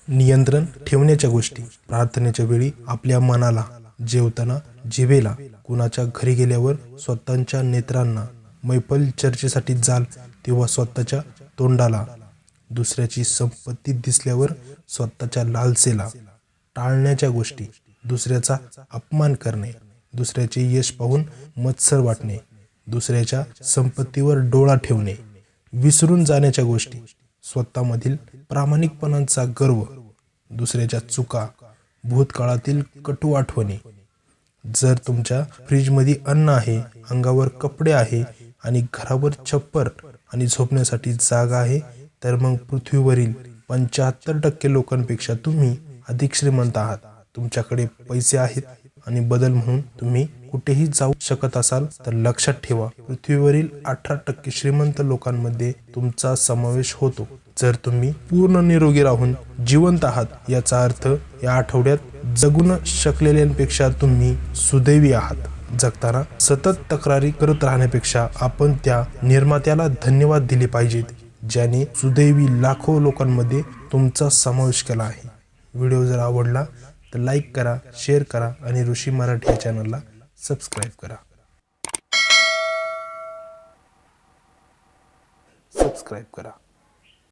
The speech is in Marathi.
नियंत्रण ठेवण्याच्या गोष्टी, प्रार्थनेच्या वेळी आपल्या मनाला, जेवताना जिभेला, कुणाच्या घरी गेल्यावर स्वतःच्या नेत्रांना, मैफल चर्चेसाठी जाल तेव्हा स्वतःच्या तोंडाला, दुसऱ्याची संपत्ती दिसल्यावर स्वतःच्या लालसेला, टाळण्याच्या गोष्टी, दुसऱ्याचा अपमान करणे, दुसऱ्याचे यश पाहून मत्सर वाटणे, दुसऱ्याच्या संपत्तीवर डोळा ठेवणे, विसरून जाण्याच्या गोष्टी, स्वतःमधील प्रामाणिकपणाचा गर्व, दुसऱ्याच्या चुका, भूतकाळातील कटू आठवणी। जर तुमच्या फ्रीजमध्ये अन्न आहे, अंगावर कपडे आहे आणि घरावर छप्पर आणि झोपण्यासाठी जागा आहे, तर मग पृथ्वीवरील 75% लोकांपेक्षा तुम्ही अधिक श्रीमंत आहात। तुमच्याकडे पैसे आहेत आणि बदल म्हणून तुम्ही कुठेही जाऊ शकत असाल तर लक्षात ठेवा, पृथ्वीवरील 18% श्रीमंत लोकांमध्ये तुमचा समावेश होतो। जर तुम्ही पूर्ण निरोगी राहून जिवंत आहात याचा अर्थ या आठवड्यात जगू न शकलेल्यांपेक्षा तुम्ही सुदैवी आहात। जगताना सतत तक्रारी करत राहण्यापेक्षा आपण त्या निर्मात्याला धन्यवाद दिले पाहिजेत ज्याने सुदैवी लाखो लोकांमध्ये तुमचा समावेश केला आहे। व्हिडिओ जर आवडला तर लाईक करा, शेअर करा आणि ऋषी मराठी या चॅनलला सबस्क्राईब करा। सबस्क्राईब करा।